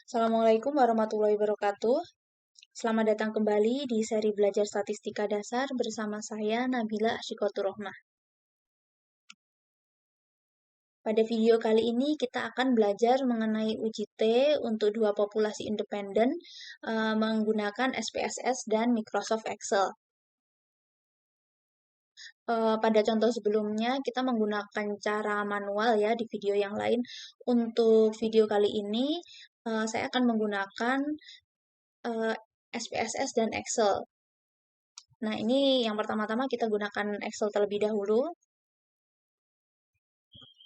Assalamualaikum warahmatullahi wabarakatuh. Selamat datang kembali di seri belajar statistika dasar bersama saya Nabila Asyikotur Rohmah. Pada video kali ini kita akan belajar mengenai uji T untuk dua populasi independen menggunakan SPSS dan Microsoft Excel. Pada contoh sebelumnya kita menggunakan cara manual ya di video yang lain. Untuk video kali ini saya akan menggunakan SPSS dan Excel. Nah, ini yang pertama-tama kita gunakan Excel terlebih dahulu.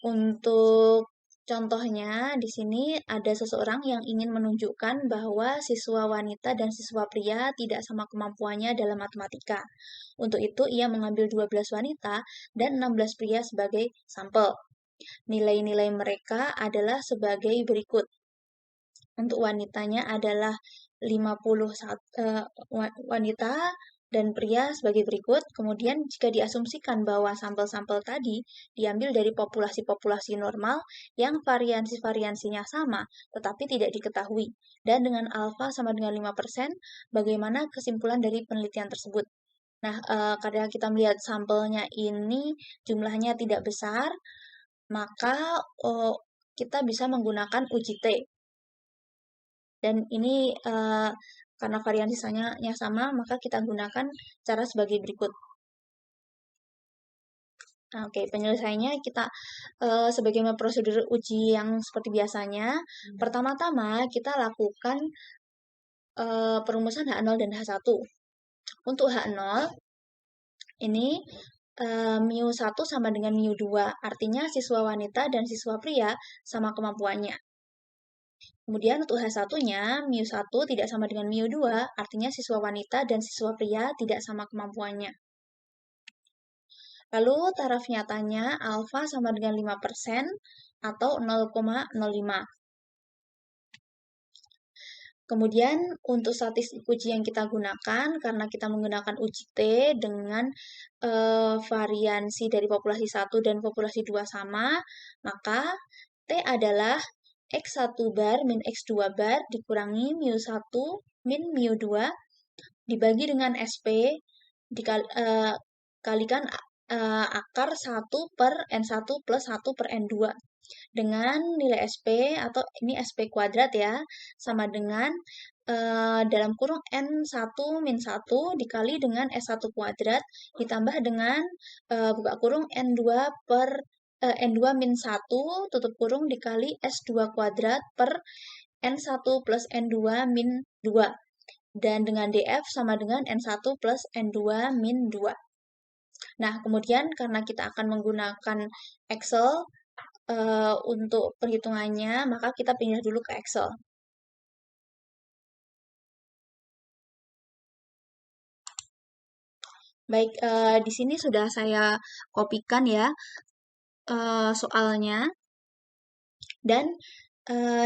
Untuk contohnya, di sini ada seseorang yang ingin menunjukkan bahwa siswa wanita dan siswa pria tidak sama kemampuannya dalam matematika. Untuk itu, ia mengambil 12 wanita dan 16 pria sebagai sampel. Nilai-nilai mereka adalah sebagai berikut. Untuk wanitanya adalah 51 wanita dan pria sebagai berikut. Kemudian jika diasumsikan bahwa sampel-sampel tadi diambil dari populasi-populasi normal yang variansi-variansinya sama tetapi tidak diketahui dan dengan alfa sama dengan 5%, bagaimana kesimpulan dari penelitian tersebut? Nah, karena kita melihat sampelnya ini jumlahnya tidak besar, maka kita bisa menggunakan uji T. Dan ini karena varian sisanya sama, maka kita gunakan cara sebagai berikut. Nah, oke, penyelesaiannya kita sebagaimana prosedur uji yang seperti biasanya. Pertama-tama kita lakukan perumusan H0 dan H1. Untuk H0, ini mu1 sama dengan mu2, artinya siswa wanita dan siswa pria sama kemampuannya. Kemudian untuk H1-nya, mu1 tidak sama dengan mu2, artinya siswa wanita dan siswa pria tidak sama kemampuannya. Lalu taraf nyatanya alfa sama dengan 5% atau 0,05. Kemudian untuk statistik uji yang kita gunakan, karena kita menggunakan uji T dengan variansi dari populasi 1 dan populasi 2 sama, maka T adalah X1 bar min X2 bar dikurangi mu1 min mu2 dibagi dengan SP dikalikan akar 1 per N1 plus 1 per N2 dengan nilai SP atau ini SP kuadrat ya, sama dengan dalam kurung N1 min 1 dikali dengan S1 kuadrat ditambah dengan buka kurung N2 per N2 min 1 tutup kurung dikali S2 kuadrat per N1 plus N2 min 2 dan dengan DF sama dengan N1 plus N2 min 2. Nah, kemudian karena kita akan menggunakan Excel untuk perhitungannya, maka kita pindah dulu ke Excel. Baik, di sini sudah saya kopikan ya soalnya. Dan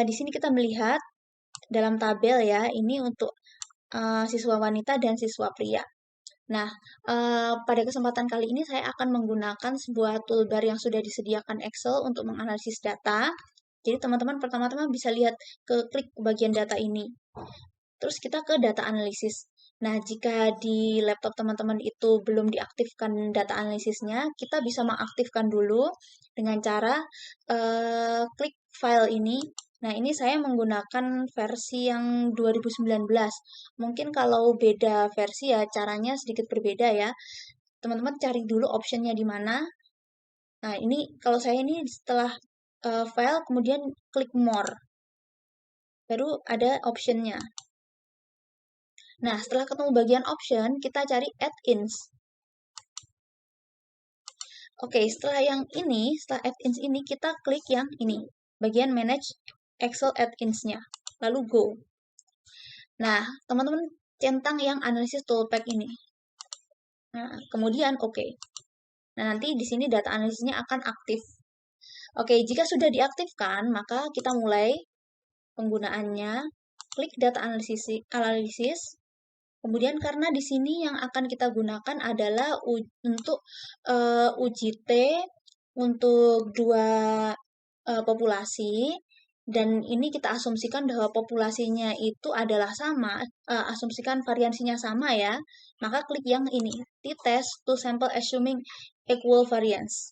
di sini kita melihat dalam tabel ya, ini untuk siswa wanita dan siswa pria. Nah, pada kesempatan kali ini saya akan menggunakan sebuah toolbar yang sudah disediakan Excel untuk menganalisis data. Jadi teman-teman pertama-tama bisa lihat klik bagian data ini. Terus kita ke data analisis. Nah, jika di laptop teman-teman itu belum diaktifkan data analisisnya, kita bisa mengaktifkan dulu dengan cara klik file ini. Nah, ini saya menggunakan versi yang 2019. Mungkin kalau beda versi ya caranya sedikit berbeda ya. Teman-teman cari dulu optionnya di mana. Nah, ini kalau saya ini setelah file kemudian klik more. Baru ada optionnya. Nah, setelah ketemu bagian option, kita cari add-ins. Oke, setelah yang ini, setelah add-ins ini, kita klik yang ini, bagian manage Excel add-ins-nya. Lalu go. Nah, teman-teman centang yang analisis toolpath ini. Nah, kemudian oke. Nah, nanti di sini data analisisnya akan aktif. Oke, jika sudah diaktifkan, maka kita mulai penggunaannya. Klik data analisis. Kemudian karena di sini yang akan kita gunakan adalah untuk uji T untuk dua populasi, Dan ini kita asumsikan bahwa populasinya itu adalah sama, asumsikan variansinya sama ya. Maka klik yang ini, t-test to sample assuming equal variance.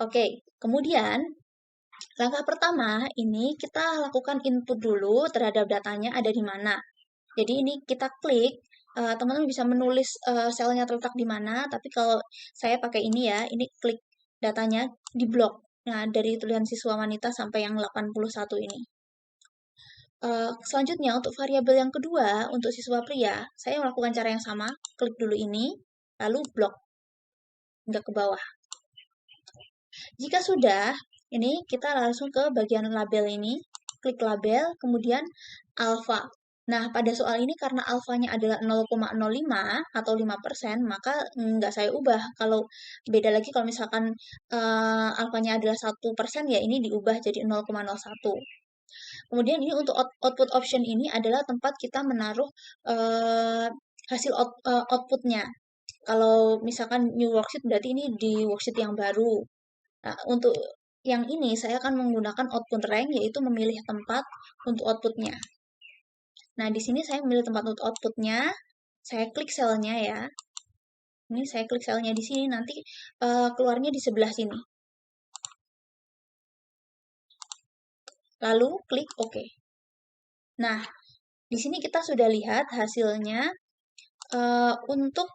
Oke, kemudian langkah pertama ini kita lakukan input dulu terhadap datanya ada di mana. Jadi ini kita klik, teman-teman bisa menulis selnya terletak di mana, tapi kalau saya pakai ini ya, ini klik datanya di blok. Nah, dari tulisan siswa wanita sampai yang 81 ini. Selanjutnya untuk variabel yang kedua, untuk siswa pria, saya melakukan cara yang sama, klik dulu ini, lalu blok hingga ke bawah. Jika sudah, ini kita langsung ke bagian label ini, klik label, kemudian alfa. Nah, pada soal ini karena alfanya adalah 0,05 atau 5%, maka nggak saya ubah. Kalau beda lagi kalau misalkan alfanya adalah 1%, ya ini diubah jadi 0,01. Kemudian ini untuk output option ini adalah tempat kita menaruh hasil outputnya. Kalau misalkan new worksheet berarti ini di worksheet yang baru. Nah, untuk yang ini saya akan menggunakan output rank, yaitu memilih tempat untuk outputnya. Nah, di sini saya memilih tempat untuk outputnya, saya klik selnya ya. Ini saya klik selnya di sini, nanti keluarnya di sebelah sini. Lalu klik OK. Nah, di sini kita sudah lihat hasilnya untuk,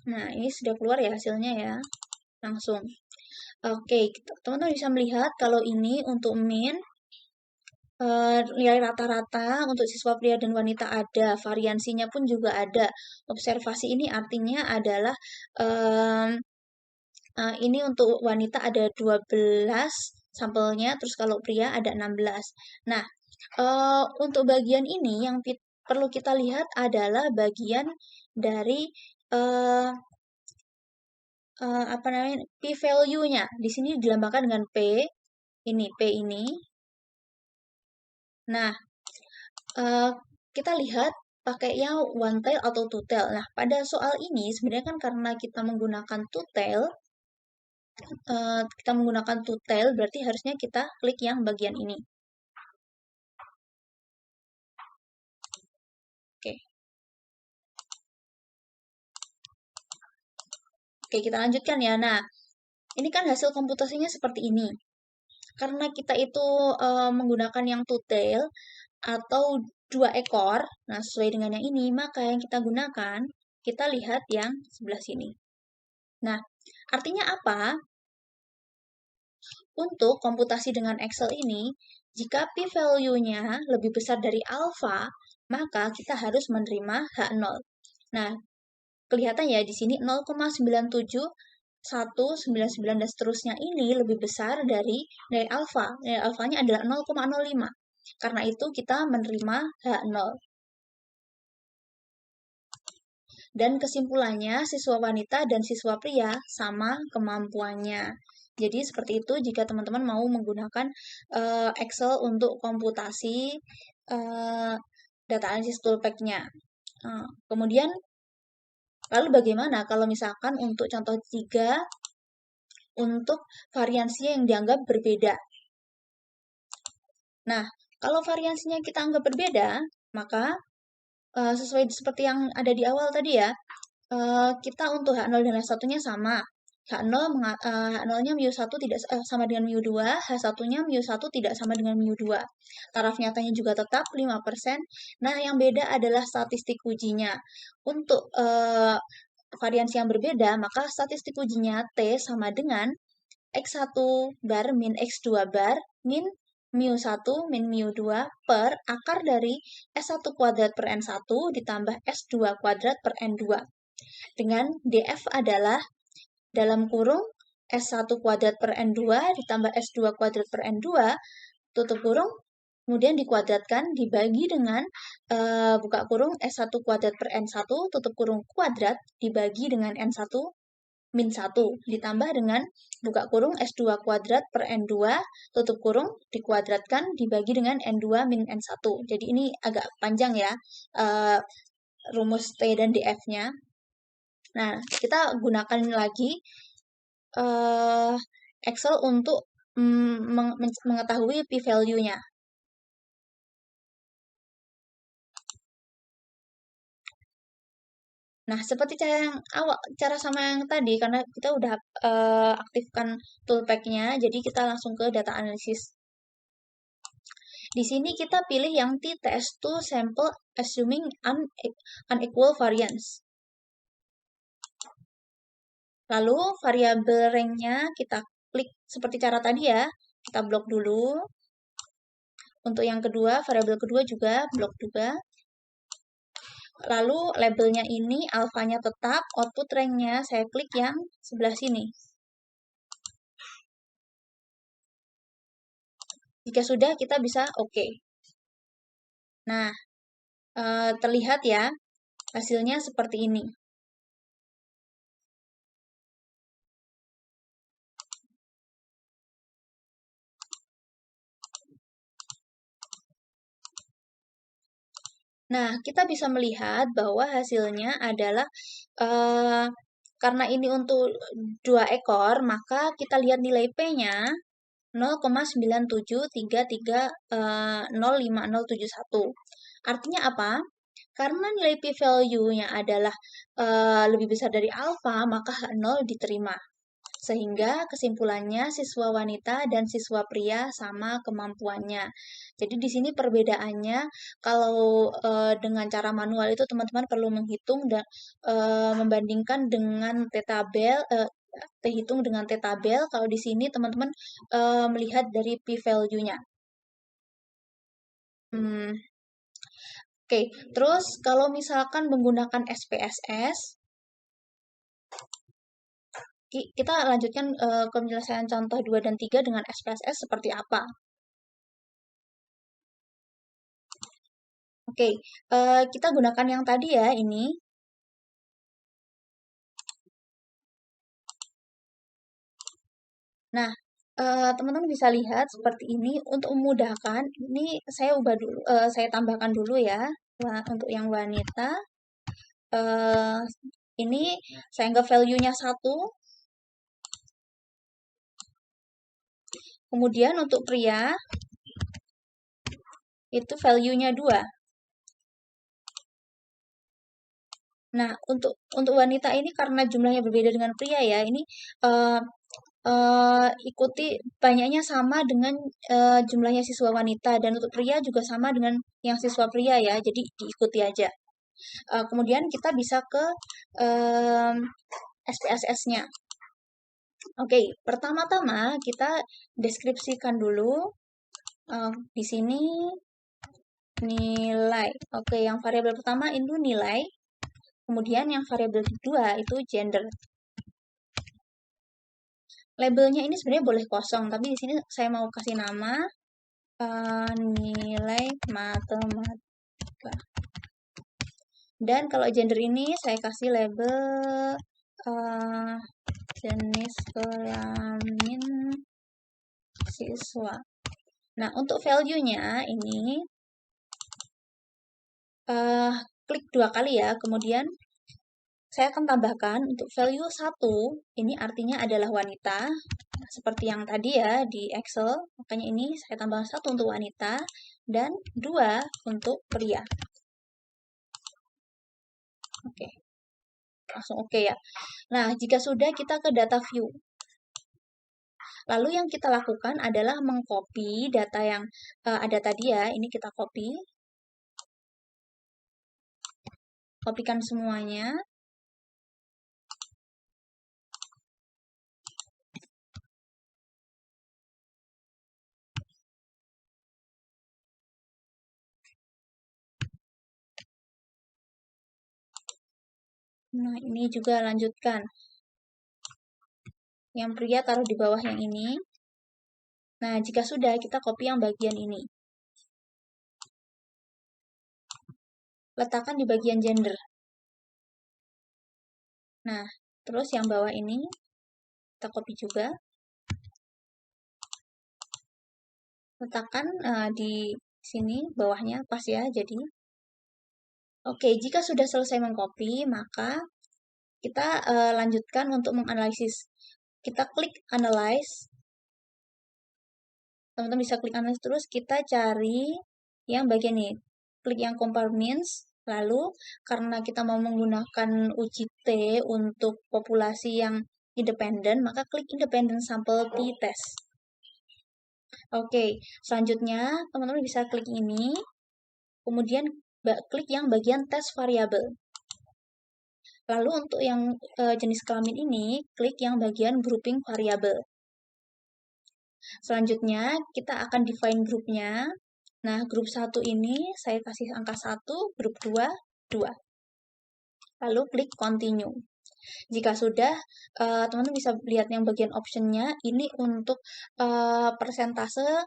nah ini sudah keluar ya hasilnya ya, langsung. Oke, teman-teman bisa melihat kalau ini untuk min, nilai rata-rata untuk siswa pria dan wanita ada, variansinya pun juga ada. Observasi ini artinya adalah ini untuk wanita ada 12 sampelnya, terus kalau pria ada 16. Nah, untuk bagian ini yang perlu kita lihat adalah bagian dari apa namanya, p-value-nya. Di sini dilambangkan dengan P, ini P ini. Nah, kita lihat pakainya one tail atau two tail. Nah, pada soal ini sebenarnya kan karena kita menggunakan two tail, berarti harusnya kita klik yang bagian ini. Oke. Oke, kita lanjutkan ya. Nah, ini kan hasil komputasinya seperti ini. Karena kita itu menggunakan yang two tail atau 2 ekor, nah sesuai dengan yang ini, maka yang kita gunakan, kita lihat yang sebelah sini. Nah, artinya apa? Untuk komputasi dengan Excel ini, jika p-value-nya lebih besar dari alfa, maka kita harus menerima H0. Nah, kelihatan ya di sini 0,97199 dan seterusnya ini lebih besar dari alfa. Nilai alfanya adalah 0,05. Karena itu kita menerima H0. Dan kesimpulannya, siswa wanita dan siswa pria sama kemampuannya. Jadi seperti itu jika teman-teman mau menggunakan Excel untuk komputasi data analisis toolpack-nya. Kemudian, lalu bagaimana kalau misalkan untuk contoh 3 untuk variansinya yang dianggap berbeda? Nah, kalau variansinya kita anggap berbeda, maka sesuai seperti yang ada di awal tadi ya, kita untuk H0 dan H1-nya sama. H0-nya mu1 tidak sama dengan mu2, H1-nya mu1 tidak sama dengan mu2. Taraf nyatanya juga tetap 5%. Nah, yang beda adalah statistik ujinya. Untuk variansi yang berbeda, maka statistik ujinya T sama dengan X1 bar min X2 bar min mu1 min mu2 per akar dari S1 kuadrat per N1 ditambah S2 kuadrat per N2. Dengan DF adalah dalam kurung S1 kuadrat per N2 ditambah S2 kuadrat per N2, tutup kurung, kemudian dikuadratkan dibagi dengan buka kurung S1 kuadrat per N1, tutup kurung kuadrat dibagi dengan N1 min 1, ditambah dengan buka kurung S2 kuadrat per N2, tutup kurung, dikuadratkan dibagi dengan N2 min N1. Jadi ini agak panjang ya, rumus T dan DF-nya. Nah, kita gunakan lagi eh, Excel untuk mengetahui p-value-nya. Nah, seperti cara sama yang tadi, karena kita udah aktifkan toolpack-nya, jadi kita langsung ke data analysis. Di sini kita pilih yang t-test to sample assuming unequal variance. Lalu variabel rank-nya kita klik seperti cara tadi ya, kita blok dulu. Untuk yang kedua, variabel kedua juga blok juga. Lalu labelnya ini alfanya tetap, output rank-nya saya klik yang sebelah sini. Jika sudah, kita bisa oke. Nah, terlihat ya, hasilnya seperti ini. Nah, kita bisa melihat bahwa hasilnya adalah karena ini untuk 2 ekor, maka kita lihat nilai P-nya 0,9733050071. Artinya apa? Karena nilai p-value-nya adalah lebih besar dari alfa, maka H0 diterima. Sehingga kesimpulannya siswa wanita dan siswa pria sama kemampuannya. Jadi di sini perbedaannya kalau dengan cara manual itu teman-teman perlu menghitung dan membandingkan dengan t-tabel hitung dengan t-tabel. Kalau di sini teman-teman melihat dari p-value-nya. Oke, terus kalau misalkan menggunakan SPSS, kita lanjutkan ke penyelesaian contoh 2 dan 3 dengan SPSS seperti apa. Oke, kita gunakan yang tadi ya, ini. Nah, teman-teman bisa lihat seperti ini. Untuk memudahkan, ini saya ubah dulu, saya tambahkan dulu ya. Untuk yang wanita, ini saya anggap value-nya 1. Kemudian untuk pria, itu value-nya 2. Nah, untuk wanita ini karena jumlahnya berbeda dengan pria ya, ini ikuti banyaknya sama dengan jumlahnya siswa wanita dan untuk pria juga sama dengan yang siswa pria ya, jadi diikuti aja. Kemudian kita bisa ke SPSS-nya. Oke, pertama-tama kita deskripsikan dulu di sini nilai. Oke, yang variabel pertama itu nilai. Kemudian yang variabel kedua itu gender. Labelnya ini sebenarnya boleh kosong, tapi di sini saya mau kasih nama nilai matematika. Dan kalau gender ini saya kasih label jenis kelamin siswa. Nah, untuk value-nya ini klik 2 kali ya, kemudian saya akan tambahkan untuk value 1, ini artinya adalah wanita, seperti yang tadi ya di Excel, makanya ini saya tambahkan 1 untuk wanita, dan 2 untuk pria. Oke, langsung oke ya. Nah, jika sudah kita ke data view. Lalu yang kita lakukan adalah mengcopy data yang ada tadi ya, ini kita copy. Kopikan semuanya. Nah, ini juga lanjutkan. Yang pria taruh di bawah yang ini. Nah, jika sudah, kita copy yang bagian ini. Letakkan di bagian gender. Nah, terus yang bawah ini, kita copy juga. Letakkan di sini, bawahnya pas ya, jadi. Oke, jika sudah selesai mengcopy, maka kita lanjutkan untuk menganalisis. kita klik Analyze. Teman-teman bisa klik Analyze terus, kita cari yang bagian ini. Klik yang Compare Means. Lalu, karena kita mau menggunakan uji T untuk populasi yang independen, maka klik Independent Sample T-Test. Oke, selanjutnya teman-teman bisa klik ini, kemudian klik yang bagian tes variabel. Lalu untuk yang jenis kelamin ini, klik yang bagian grouping variabel. Selanjutnya, kita akan define grupnya. Nah, grup 1 ini saya kasih angka 1, grup 2, 2. Lalu klik continue. Jika sudah, teman-teman bisa lihat yang bagian optionnya, ini untuk persentase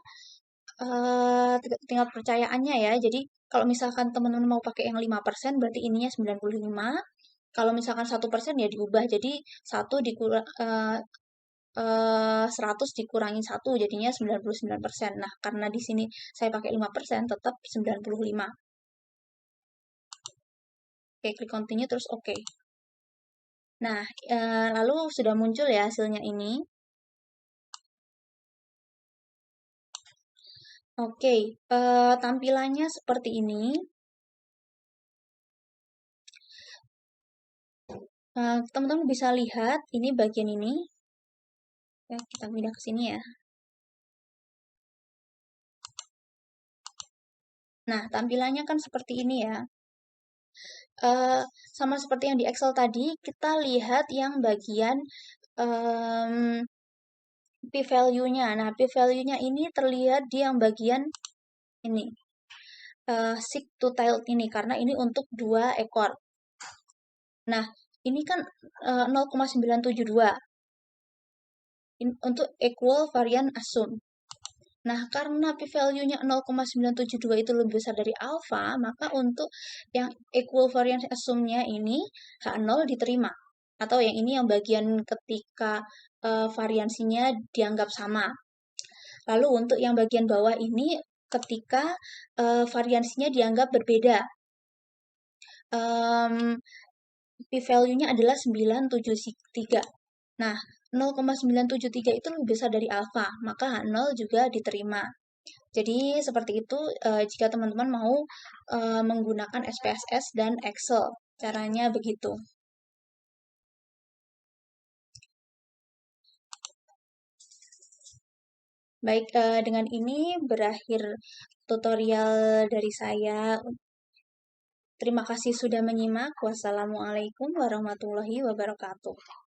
tingkat percayaannya ya. Jadi, kalau misalkan teman-teman mau pakai yang 5%, berarti ininya 95. Kalau misalkan 1% ya diubah, jadi 1 dikurang 100 dikurangi 1 jadinya 99%. Nah, karena di sini saya pakai 5%, tetap 95. Oke, klik continue terus oke. Nah, lalu sudah muncul ya hasilnya ini. Oke, tampilannya seperti ini. Teman-teman bisa lihat ini bagian ini. Ya, kita pindah ke sini ya. Nah, tampilannya kan seperti ini ya. Sama seperti yang di Excel tadi, kita lihat yang bagian p-value-nya. Nah, p-value-nya ini terlihat di yang bagian ini. Sick to tail ini, karena ini untuk 2 ekor. Nah, ini kan 0,972 untuk equal varian assume. Nah, karena p-value-nya 0,972 itu lebih besar dari alpha, maka untuk yang equal variance assume-nya ini H0 diterima. Atau yang ini yang bagian ketika variansinya dianggap sama. Lalu untuk yang bagian bawah ini ketika variansinya dianggap berbeda. P-value-nya adalah 973. Nah, 0,973 itu lebih besar dari alpha, maka H0 juga diterima. Jadi seperti itu jika teman-teman mau menggunakan SPSS dan Excel. Caranya begitu. Baik, dengan ini berakhir tutorial dari saya. Terima kasih sudah menyimak. Wassalamualaikum warahmatullahi wabarakatuh.